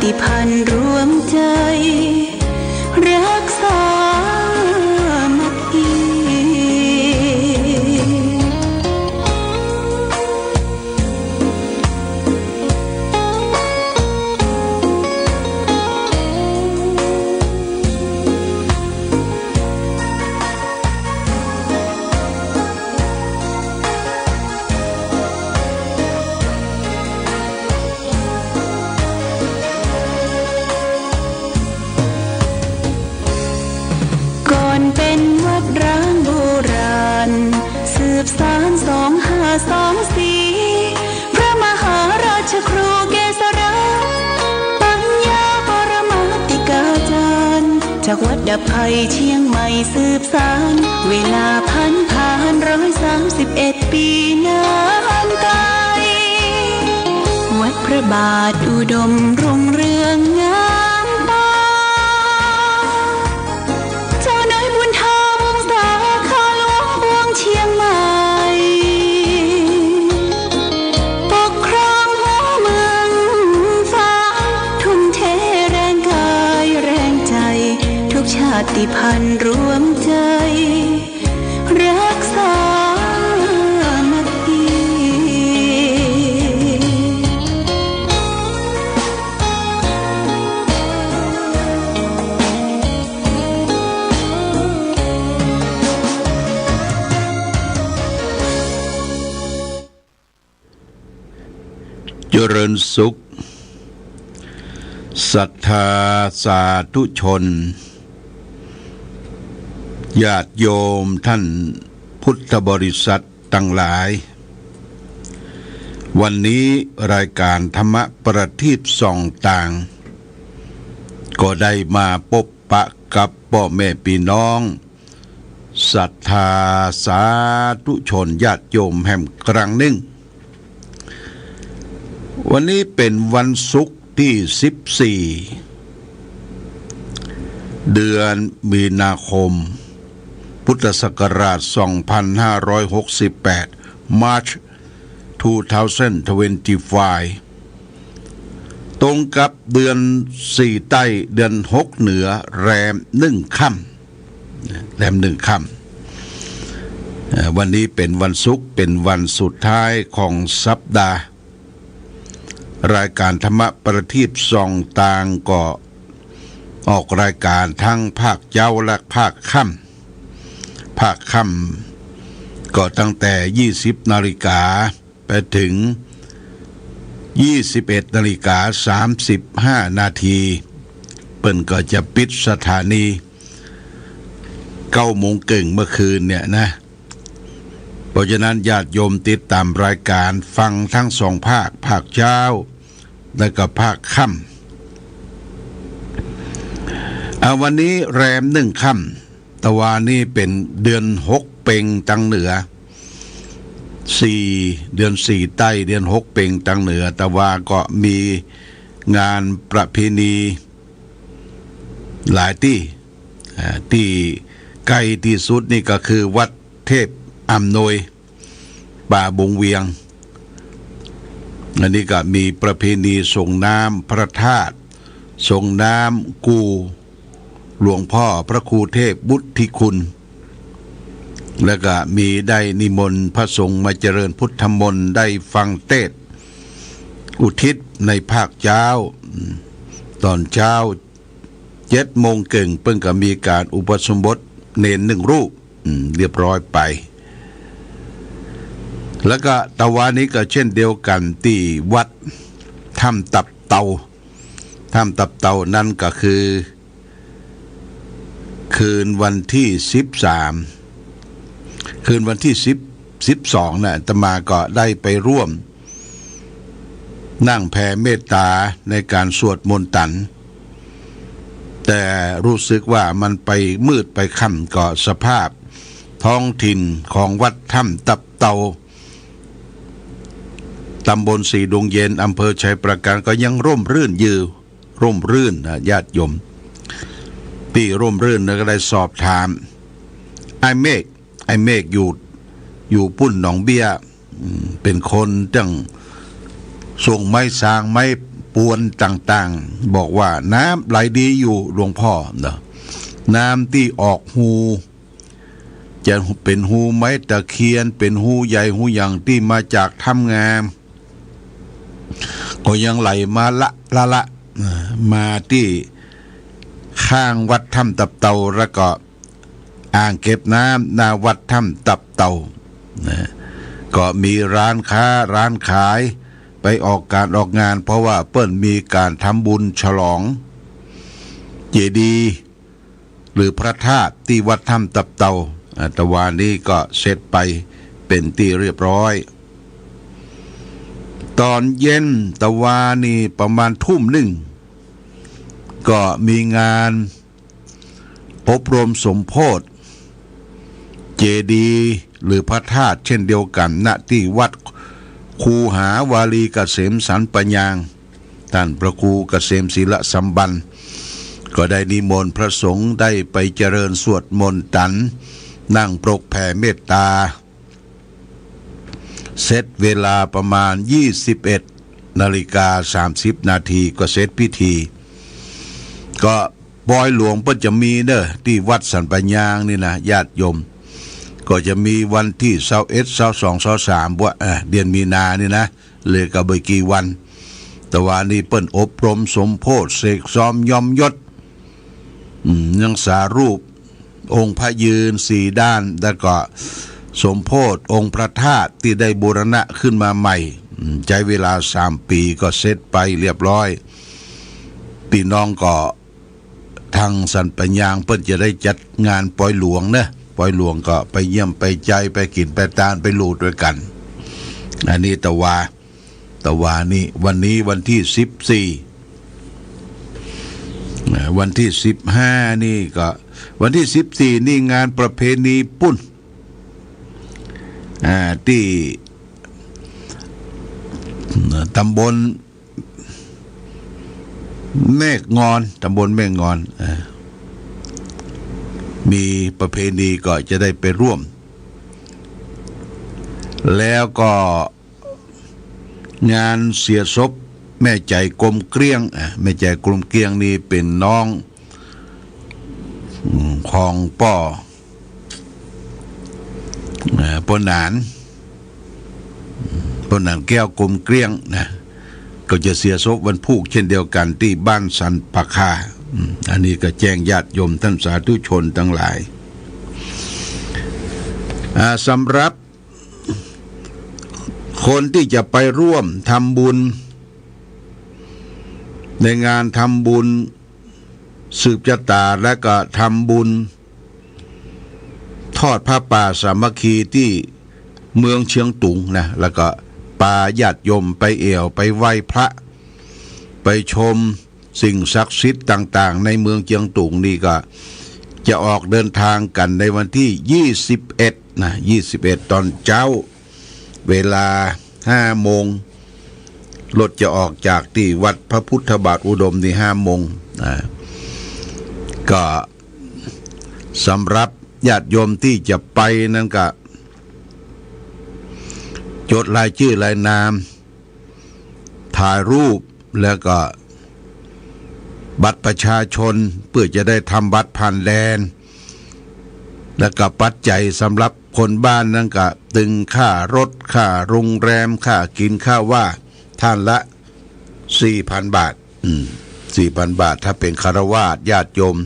ติพันธุ์รวมใจรักษามัคคีเป็นวัดร้างโบราณสืบสาน2524พระมหาราชครูเกษราปัญญาปรมาติกาจารย์จากวัดดับไผ่เชียงใหม่สืบสานเวลาผ่าน131 ปีนานไกลวัดพระบาทอุดมรุ่งเรืองงามตาเชียงใหม่ปกครองหัวเมืองฟ้าทุ่มเทแรงกายแรงใจทุกชาติพันธุ์รวมใจรักษามัคคีเจริญสุขศรัทธาสาธุชนญาติโยมท่านพุทธบริษัททั้งหลายวันนี้รายการธรรมประทีปส่องต่างก็ได้มาพบปะกับพ่อแม่พี่น้องศรัทธาสาธุชนญาติโยมแห่งครั้งหนึ่งวันนี้เป็นวันศุกร์ที่14เดือนมีนาคมพุทธศักราช2568 March 2025ตรงกับเดือน4ใต้เดือน6เหนือแรม1ค่ำวันนี้เป็นวันศุกร์เป็นวันสุดท้ายของสัปดาห์รายการธรรมประทีปส่องต่างก็ออกรายการทั้งภาคเจ้าและภาคค่ำก็ตั้งแต่ 20 นาฬิกาไปถึง 21 นาฬิกา 35 นาทีเปิ้นก็จะปิดสถานี9 โมงครึ่งเมื่อคืนเนี่ยนะเพราะฉะนั้นญาติโยมติดตามรายการฟังทั้งสองภาคเช้าและก็ภาคค่ำวันนี้แรม1ค่ำตะวันนี้เป็นเดือน6เพ็งทางเหนือเดือน4ใต้เดือน6เพ็งทางเหนือตะวันก็มีงานประเพณีหลายที่ใกล้ที่สุดนี่ก็คือวัดเทพอำนวยป่าบงเวียงอันนี้ก็มีประเพณีส่งน้ำพระธาตุส่งน้ำกูหลวงพ่อพระครูเทพบุตริคุณแล้วก็มีได้นิมนต์พระสงฆ์มาเจริญพุทธมนต์ได้ฟังเทศน์อุทิศในภาคเช้าตอนเช้า7 โมงครึ่งเพิ่งก็มีการอุปสมบทเนร1 รูปเรียบร้อยไปแล้วก็ตะวันนี้ก็เช่นเดียวกันที่วัดถ้ำตับเตานั้นก็คือคืนวันที่13คืนวันที่12นะอาตมาก็ได้ไปร่วมนั่งแผ่เมตตาในการสวดมนต์ตันแต่รู้สึกว่ามันไปมืดไปค่ำก็สภาพท้องถิ่นของวัดถ้ำตับเตาตำบลสีดงเย็นอำเภอชัยประการก็ยังร่มรื่นนะญาติโยมที่ร่มรื่นก็ได้สอบถามไอ้เมฆอยู่ปุ้นหนองเบี้ยเป็นคนจังส่งไม้สร้างไม้ ปวนต่างๆบอกว่าน้ำไหลดีอยู่หลวงพ่อเนาะน้ำที่ออกหูจะเป็นหูไม้ตะเคียนเป็นหูใหญ่หูอย่างที่มาจากถ้ำงามก็ยังไหลมาละมาที่ข้างวัดถ้ำตับเต่าแล้วก็อ่างเก็บน้ำหน้าวัดถ้ำตับเต่าก็มีร้านค้าร้านขายไปออกการออกงานเพราะว่าเปิ้นมีการทำบุญฉลองเจดีย์หรือพระธาตุที่วัดถ้ำตับเต่าตะวันนี้ก็เสร็จไปเป็นที่เรียบร้อยตอนเย็นตะวันนี้ประมาณทุ่มหนึ่งก็มีงานอบรมสมโภชเจดีย์หรือพระธาตุเช่นเดียวกันณที่วัดคูหาวาลีเกษมสันปัญญางท่านพระครูเกษมศิลสัมบันก็ได้นิมนต์พระสงฆ์ได้ไปเจริญสวดมนต์ตันนั่งปรกแผ่เมตตาเสร็จเวลาประมาณ 21:30 นาทีก็เสร็จพิธีก็ปอยหลวงเพิ่นจะมีเด้อที่วัดสันปัญญางนี่นะญาติโยมก็จะมีวันที่21 22 23ว่าเดือนมีนานี่นะเลยก็บ่กี่วันแต่ว่านี่เปิ้นอบรมสมโภชเสกซ้อมยอมยศยังสารูปองค์พระยืน4ด้านแล้วก็สมโภชองค์พระธาตุที่ได้บูรณะขึ้นมาใหม่ใช้เวลา3 ปีก็เสร็จไปเรียบร้อยพี่น้องก็ทางสันปัญญางเพิ่นจะได้จัดงานปอยหลวงนะปอยหลวงก็ไปเยี่ยมไปใจไปกินไปตานไปลูดด้วยกันอันนี้ตะวานี่วันนี้วันที่14วันที่15นี่ก็วันที่14นี่งานประเพณีปุ้นที่ตำบลแม่งอนตำบลแม่งอนมีประเพณีก็จะได้ไปร่วมแล้วก็งานเสียศพแม่ใจกลมเกลี้ยงแม่ใจกลมเกลี้ยงนี่เป็นน้องของป้อหนานแก้วกลมเกลี้ยงนะก็จะเสียศพวันพุธเช่นเดียวกันที่บ้านสันปะคาอันนี้ก็แจ้งญาติโยมท่านสาธุชนทั้งหลายสำหรับคนที่จะไปร่วมทำบุญในงานทำบุญสืบชะตาและก็ทำบุญทอดผ้าป่าสามัคคีที่เมืองเชียงตุงนะแล้วก็ปาญาติโยมไปเอี่ยวไปไหว้พระไปชมสิ่งศักดิ์สิทธิ์ต่างๆในเมืองเชียงตุงนี่ก็จะออกเดินทางกันในวันที่21นะ21ตอนเช้าเวลา5 โมงรถจะออกจากที่วัดพระพุทธบาทอุดมที่5 โมงก็สำหรับญาติโยมที่จะไปนั้นก็จดรายชื่อรายนามถ่ายรูปแล้วก็บัตรประชาชนเพื่อจะได้ทำบัตรผ่านแดนแล้วก็ปัจจัยสำหรับคนบ้านนั่นก็ตึงค่ารถค่าโรงแรมค่ากินข้าวว่าท่านละ 4,000 บาท4,000 บาทถ้าเป็นคฤหัสถ์ญาติโยม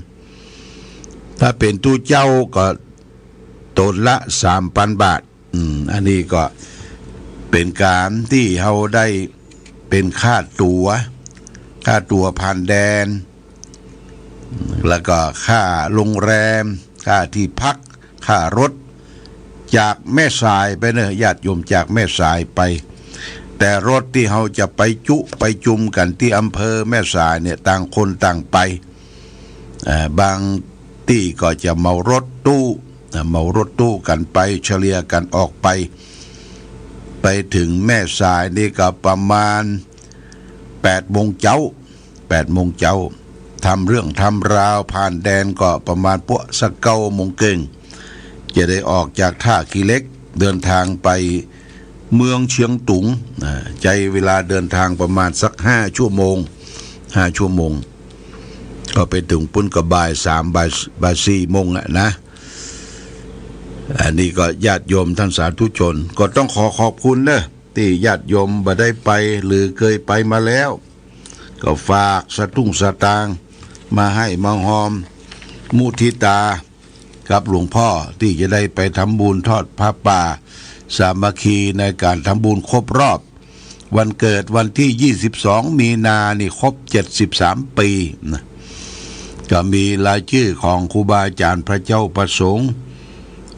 ถ้าเป็นตู้เจ้าก็ตนละ 3,000 บาทอันนี้ก็เป็นการที่เราได้เป็นค่าตั๋วผ่านแดนแล้วก็ค่าโรงแรมค่าที่พักค่ารถจากแม่สายไปเนอะญาติโยมจากแม่สายไปแต่รถที่เราจะไปจุมกันที่อำเภอแม่สายเนี่ยต่างคนต่างไปบางที่ก็จะเหมารถตู้กันไปเฉลี่ยกันออกไปถึงแม่สายนี่ก็ประมาณ8 โมงเช้าทำเรื่องทำราวผ่านแดนก็ประมาณพวกสัก9 โมงครึ่งจะได้ออกจากท่าขี้เหล็กเดินทางไปเมืองเชียงตุงใจเวลาเดินทางประมาณสัก 5 ชั่วโมงก็ไปถึงปุ้นกับบ่าย3บ่าย4 โมงนะอันนี้ก็ญาติโยมท่านสาธุชนก็ต้องขอบคุณเด้อที่ญาติโยมบ่ได้ไปหรือเคยไปมาแล้วก็ฝากสตุ้งสตางค์มาให้มาหอมมุทิตากับหลวงพ่อที่จะได้ไปทำบุญทอดผ้าป่าสามัคคีในการทำบุญครบรอบวันเกิดวันที่22 มีนานี่ครบ73 ปีนะก็มีรายชื่อของครูบาอาจารย์พระเจ้าประสงค์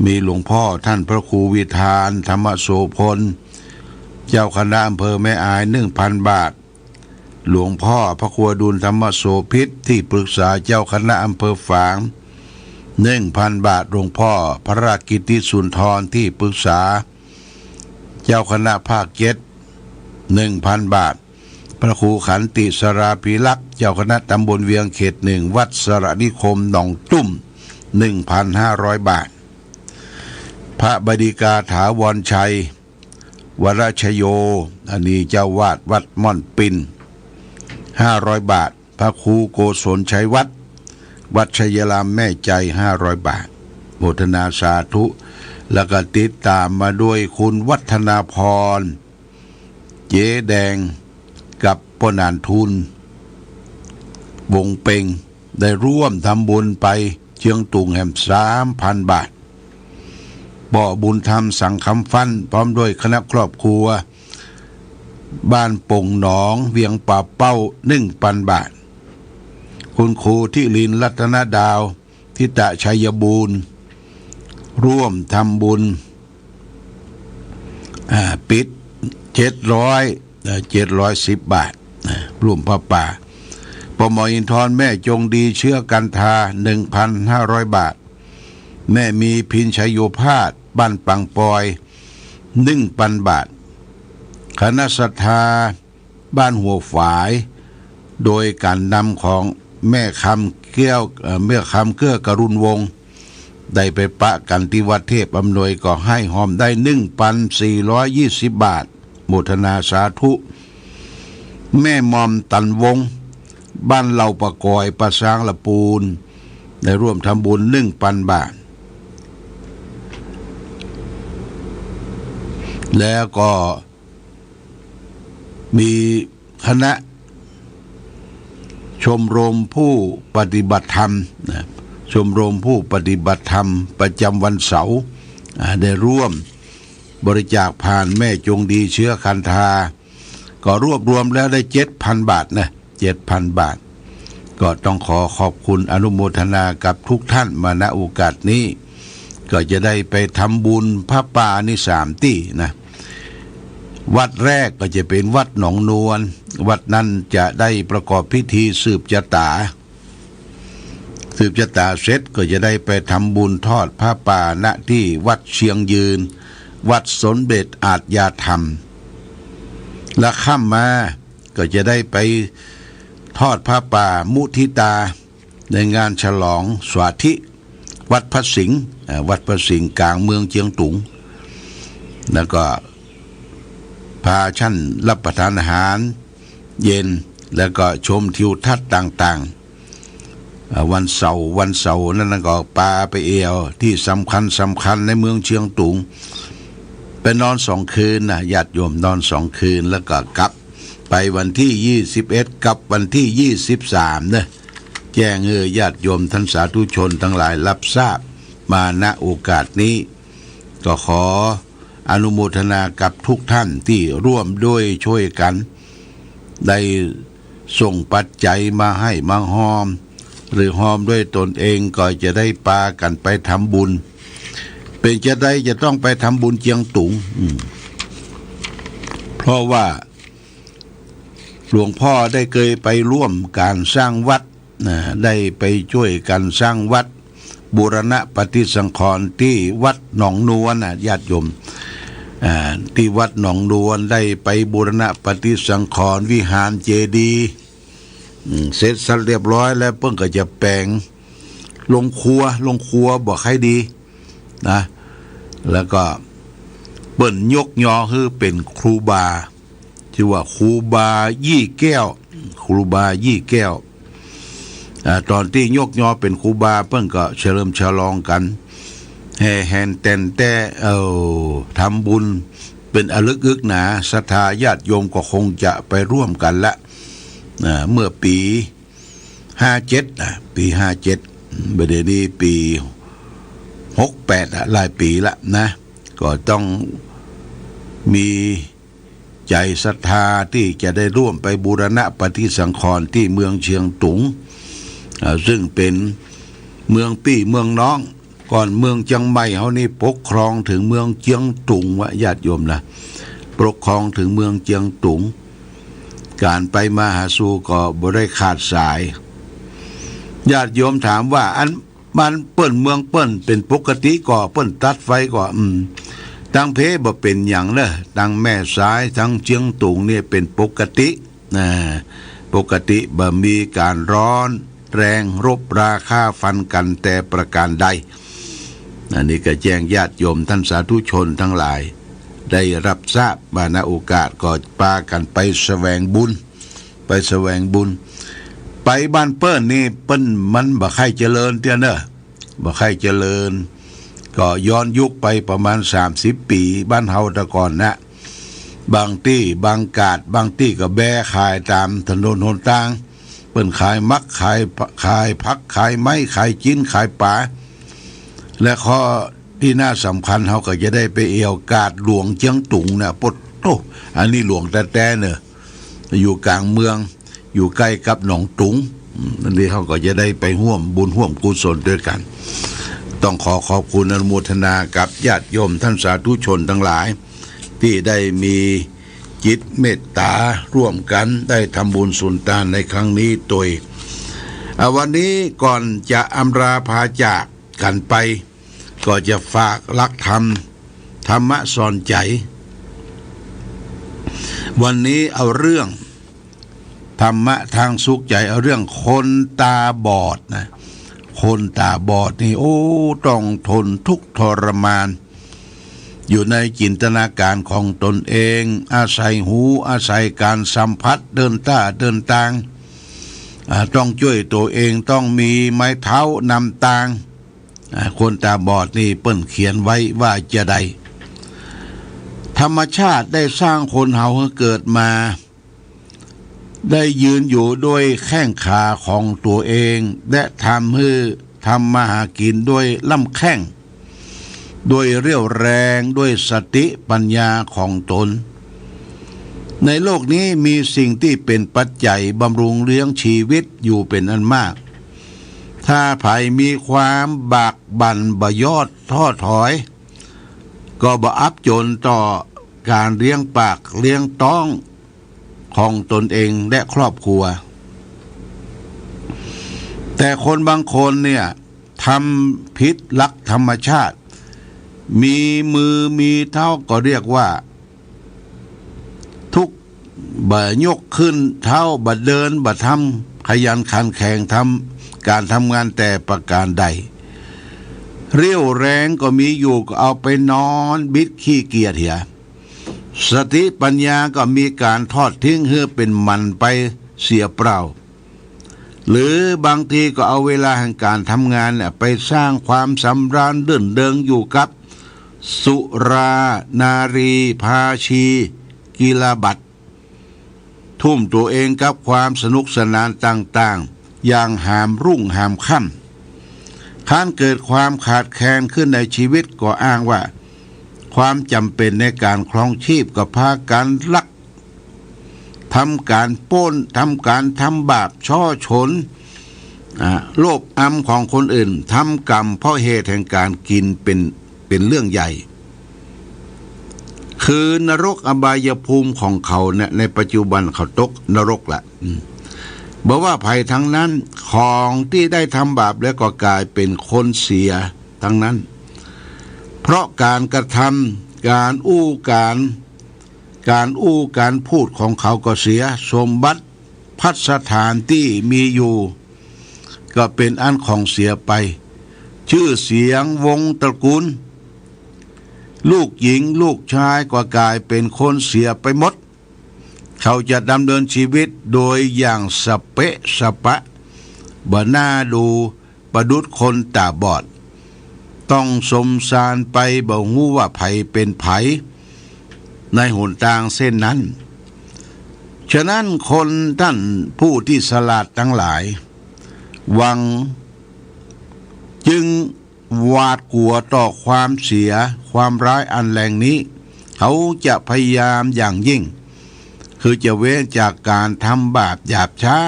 มีหลวงพ่อท่านพระครูวิธานธรรมโสพลเจ้าคณะอำเภอแม่อาย 1,000 บาทหลวงพ่อพระครูอดุลธรรมโสภิตที่ปรึกษาเจ้าคณะอำเภอฝาง 1,000 บาทหลวงพ่อพระราชกิติสุนทรที่ปรึกษาเจ้าคณะภาค7 1,000 บาทพระครูขันติสราภิลักษ์เจ้าคณะตำบลเวียงเขต 1วัดสระนิคมหนองตุ้ม 1,500 บาทพระบดิกาถาวรชัยวรชโยอันนี้เจ้าวาดวัดม่อนปิน500 บาทพระครูโกศลชัยวัดชัยรามแม่ใจ500 บาทโมทนาสาธุแล้วก็ติดตามมาด้วยคุณวัฒนาพรเจ๊แดงกับป้านานทุนวงเปงได้ร่วมทำบุญไปเชียงตุงแห่ม 3,000 บาทบ่อบุญธรรมสังคำฟันพร้อมด้วยคณะครอบครัวบ้านปงหนองเวียงป่าเป้า 1,000 บาทคุณครูที่ลินรัตนดาวทิตะชัยบูรณ์ร่วมทำบุญปิด710 บาทร่วมพระป่าปมอินทรแม่จงดีเชื้อกันทา 1,500 บาทแม่มีพินชัยโยภาสบ้านปังปอย 1,000 บาทคณะศรัทธาบ้านหัวฝายโดยการนำของแม่คำเกื้อกรุณวงศ์ได้ไปปะกันที่วัดเทพอำนวยก็ให้หอมได้ 1,420 บาทโมทนาสาธุแม่มอมตันวงบ้านเหล่าปะกอยประสางละปูนได้ร่วมทำบุญ 1,000 บาทแล้วก็มีคณะชมรมผู้ปฏิบัติธรรมชมรมผู้ปฏิบัติธรรมประจำวันเสาร์ได้ร่วมบริจาคผ่านแม่จงดีเชื้อคันธาก็รวบรวมแล้วได้ 7,000 บาทนะ 7,000 บาทก็ต้องขอบคุณอนุโมทนากับทุกท่านมาณโอกาสนี้ก็จะได้ไปทำบุญพระป่านี่3 ที่นะวัดแรกก็จะเป็นวัดหนองนวลวัดนั้นจะได้ประกอบพิธีสืบชะตาเสร็จก็จะได้ไปทำบุญทอดผ้าป่าณที่วัดเชียงยืนวัดสนเบ็ดอาจยาธรรมและค่ำมาก็จะได้ไปทอดผ้าป่ามุทิตาในงานฉลองสวาธิวัดพระสิงห์กลางเมืองเชียงตุงแล้วก็พาท่านรับประทานอาหารเย็นแล้วก็ชมทิวทัศน์ต่างๆวันเสาร์นั่นก็ปาไปเอวที่สำคัญในเมืองเชียงตุงไปนอน2 คืนนะญาติโยมนอน2 คืนแล้วก็กลับไปวันที่21กับวันที่23นะแจ้งญาติโยมท่านสาธุชนทั้งหลายรับทราบมาณโอกาสนี้ก็ขออนุโมทนากับทุกท่านที่ร่วมด้วยช่วยกันได้ส่งปัจจัยมาให้มาหอมหรือหอมด้วยตนเองก็จะได้ปากันไปทำบุญเป็นจะต้องไปทำบุญเชียงตุงเพราะว่าหลวงพ่อได้เคยไปร่วมการสร้างวัดได้ไปช่วยกันสร้างวัดบูรณะปฏิสังขรณ์ที่วัดหนองนวลญาติโยมที่วัดหนองนวลได้ไปบูรณะปฏิสังขรณ์วิหารเจดีย์เสร็จสัเรียบร้อยแล้วเพิ่งก็จะแปลงลงครัวบอกให้ดีนะแล้วก็เปิ้นยกยอคือเป็นครูบา ชื่อว่าครูบายี่แก้วครูบายี่แก้วตอนที่ยกยอเป็นครูบาเพิ่นก็เฉลิมฉลองกันแห่แหนแต่นแต่ทำบุญเป็นอลึกอึกหนาศรัทธาญาติโยมก็คงจะไปร่วมกันละเมื่อปี57ปี57บัดนี้ปี68หลายปีละนะก็ต้องมีใจศรัทธาที่จะได้ร่วมไปบูรณะปฏิสังขรณ์ที่เมืองเชียงตุงซึ่งเป็นเมืองปี้เมืองน้องก่อนเมืองเชียงใหม่เขานี่ปกครองถึงเมืองเชียงตุงวะญาติโยมนะปกครองถึงเมืองเชียงตุงการไปมาหาสู่ก็บ่ได้ขาดสายญาติโยมถามว่าอันบ้านเปิ้นเมืองเปิ้นเป็นปกติก็เปิ้นตัดไฟก็ตั้งเพบ่เป็นอย่างเด้อตั้งแม่สายทั้งเชียงตุงเนี่ยเป็นปกติปกติบ่มีการร้อนแรงรบราฆ่าฟันกันแต่ประการใดอันนี้ก็แจ้งญาติโยมท่านสาธุชนทั้งหลายได้รับทราบบาณโอกาสก็พากันไปแสวงบุญไปบ้านเปิ้นนี่เปิ้นมันบ่ค่อยเจริญเตี้ยเด้อบ่ค่อยเจริญก็ย้อนยุคไปประมาณ30ปีบ้านเฮาแต่ก่อนนะบางที่บางกาดบางที่ก็แบขายตามถนนหนทางเปิ้นขายมักขายผักขายไม้ขายจิ้นขายปลาและข้อที่น่าสำคัญเฮาก็จะได้ไปเอวกาดหลวงเชียงตุงนะปดโตอันนี้หลวงแต่เนอะอยู่กลางเมืองอยู่ใกล้กับหนองตุงนั่นนี่เขาก็จะได้ไปร่วมบุญร่วมกุศลด้วยกันต้องขอบคุณอนุโมทนากับญาติโยมท่านสาธุชนทั้งหลายที่ได้มีจิตเมตตาร่วมกันได้ทำบุญสุนทานในครั้งนี้โดยวันนี้ก่อนจะอำลาพาจากกันไปก็จะฝากหลักธรรมธรรมะสอนใจวันนี้เอาเรื่องธรรมะทางสุขใจเอาเรื่องคนตาบอดนะคนตาบอดนี่ต้องทนทุกข์ทรมานอยู่ในจินตนาการของตนเองอาศัยหูอาศัยการสัมผัสเดินทางต้องช่วยตัวเองต้องมีไม้เท้านำทางคนตาบอดนี่เปิ้นเขียนไว้ว่าจะได้ธรรมชาติได้สร้างคนเฮาให้เกิดมาได้ยืนอยู่ด้วยแข้งขาของตัวเองและทำมาหากินด้วยลำแข้งด้วยเรี่ยวแรงด้วยสติปัญญาของตนในโลกนี้มีสิ่งที่เป็นปัจจัยบำรุงเลี้ยงชีวิตอยู่เป็นอันมากถ้าไผมีความบากบั่นบ่ยอดท้อถอยก็บ่อับจนต่อการเลี้ยงปากเลี้ยงท้องของตนเองและครอบครัวแต่คนบางคนเนี่ยทำผิดหลักธรรมชาติมีมือมีเท้าก็เรียกว่าทุกบ่ยกขึ้นเท้าบ่เดินบ่ทำขยันขันแข็งทำการทำงานแต่ประการใดเรี่ยวแรงก็มีอยู่ก็เอาไปนอนบิดขี้เกียจเหียสติปัญญาก็มีการทอดทิ้งเพื่อเป็นมันไปเสียเปล่าหรือบางทีก็เอาเวลาแห่งการทำงานไปสร้างความสำราญเดิงอยู่กับสุรานารีภาชีกีฬาบัตรทุ่มตัวเองกับความสนุกสนานต่างๆอย่างหามรุ่งหามค่ำขั้นเกิดความขาดแคลนขึ้นในชีวิตก็อ้างว่าความจำเป็นในการครองชีพกับพาการลักทำการปล้นทำการทำบาปช่อฉนโลภอำของคนอื่นทำกรรมเพราะเหตุแห่งการกินเป็นเรื่องใหญ่คือนรกอบายภูมิของเขาเนี่ยในปัจจุบันเขาตกนรกละบอกว่าภัยทั้งนั้นของที่ได้ทำบาปแล้วก็กลายเป็นคนเสียทั้งนั้นเพราะการกระทำการพูดของเขาก็เสียสมบัติพัสถานที่มีอยู่ก็เป็นอันของเสียไปชื่อเสียงวงตระกูลลูกหญิงลูกชายก็กลายเป็นคนเสียไปหมด เขาจะดำเนินชีวิตโดยอย่างสเปะสปะบ่น่าดูประดุจคนตาบอดต้องสมสารไปบ่ฮู้ว่าไผเป็นไผในหนทางเส้นนั้นฉะนั้นคนท่านผู้ที่ฉลาดทั้งหลายวังจึงหวาดกลัวต่อความเสียความร้ายอันแรงนี้เขาจะพยายามอย่างยิ่งคือจะเว้นจากการทำบาปหยาบช้า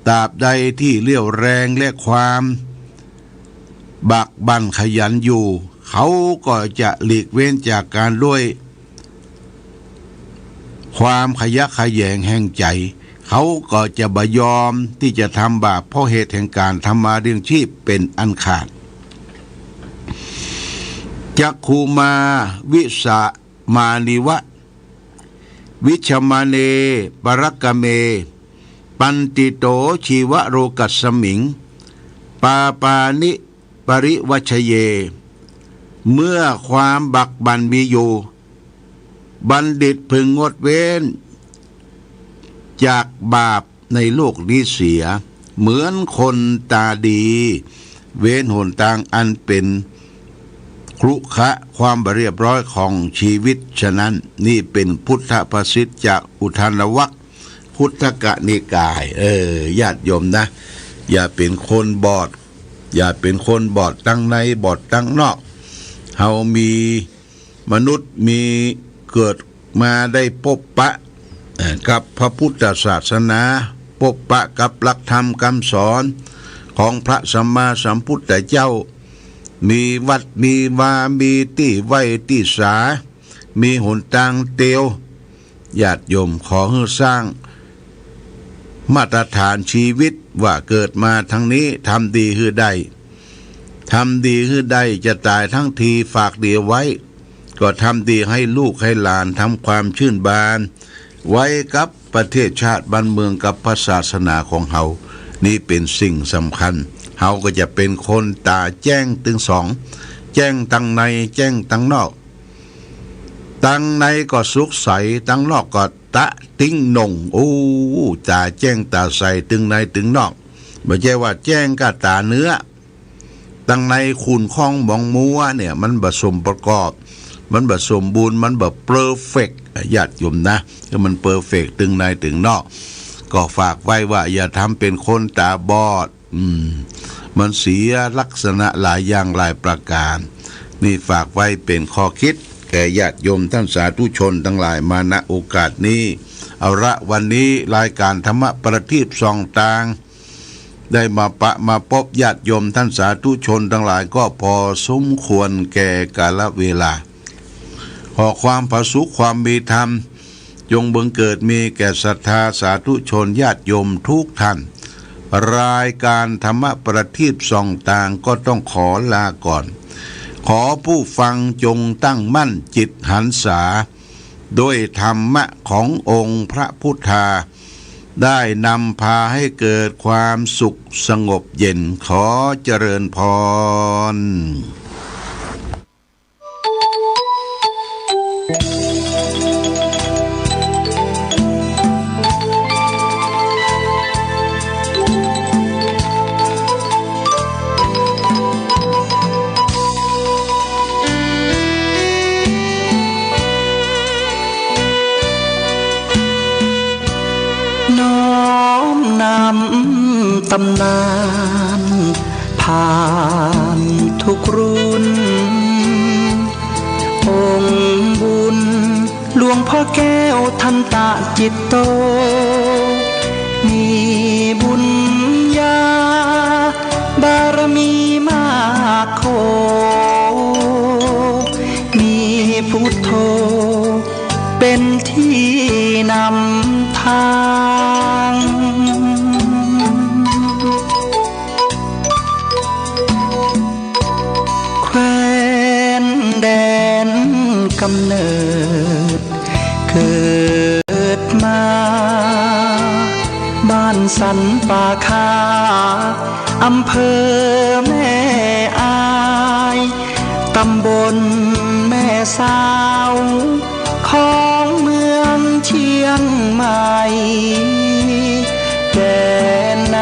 ตราบใดที่เรี่ยวแรงและความบักบั่นขยันอยู่เขาก็จะหลีกเว้นจากการด้วยความขยักขยแยงแห่งใจเขาก็จะบ่ยอมที่จะทำบาปเพราะเหตุแห่งการทำมาเลี้ยงชีพเป็นอันขาดจักขุมาวิสามานิวะวิชมาเนปรักกเมปันติโตชีวโรกัสสมิงปาปานิปริวัชเยเมื่อความบักบั่นมีอยู่บัณฑิตพึงงดเว้นจากบาปในโลกนี้เสียเหมือนคนตาดีเว้นหนทางอันเป็นครุขะความเรียบร้อยของชีวิตฉะนั้นนี่เป็นพุทธภาษิตจากอุทานวรรคพุทธกนิกายญาติโยมนะอย่าเป็นคนบอดอย่าเป็นคนบอดตั้งในบอดตั้งนอกเฮามีมนุษย์มีเกิดมาได้พบปะกับพระพุทธศาสนาพบปะกับหลักธรรมคำสอนของพระสัมมาสัมพุทธเจ้ามีวัดมีวามีที่ไหวที่สามีหนทางเตียวญาติโยมขอให้สร้างมาตรฐานชีวิตว่าเกิดมาทั้งนี้ทำดีคือได้ทำดีคือได้จะตายทั้งทีฝากดีไว้ก็ทำดีให้ลูกให้หลานทำความชื่นบานไว้กับประเทศชาติบ้านเมืองกับศาสนาของเฮานี่เป็นสิ่งสำคัญเฮาก็จะเป็นคนตาแจ้งถึงสองแจ้งตั้งในแจ้งตั้งนอกตั้งในก็สุขใสตั้งนอกก็ตะติ้งหนงตาแจ้งตาใสตึงในตึงนอกไม่ใช่ว่าแจ้งก็ตาเนื้อตั้งในขุนข้องมองมัวเนี่ยมันผสมประกอบมันแบบสมบูรณ์มันแบบเพอร์เฟกต์ญาติโยมนะคือมันเพอร์เฟกต์ตึงในตึงนอกก็ฝากไว้ว่าอย่าทำเป็นคนตาบอดมันเสียลักษณะหลายอย่างหลายประการนี่ฝากไว้เป็นข้อคิดแก่ญาติโยมท่านสาธุชนทั้งหลายมาณโอกาสนี้เอาละวันนี้รายการธรรมะประทีปส่องตางได้มาพบญาติโยมท่านสาธุชนทั้งหลายก็พอสมควรแก่กาลเวลาขอความผาสุขความมีธรรมจงบังเกิดมีแก่ศรัทธาสาธุชนญาติโยมทุกท่านรายการธรรมะประทีปส่องตางก็ต้องขอลาก่อนขอผู้ฟังจงตั้งมั่นจิตหันษาด้วยธรรมะขององค์พระพุทธาได้นำพาให้เกิดความสุขสงบเย็นขอเจริญพรตำนานผ่านทุกรุ่นองค์บุญหลวงพ่อแก้วทันตะจิตโตมีบุญญาบารมีมากโขมีพุทโธเป็นที่นำทางกำเนิดเกิดมาบ้านสันป่าคาอำเภอแม่อายตำบลแม่สาวของเมืองเชียง งใหม่แก่ใน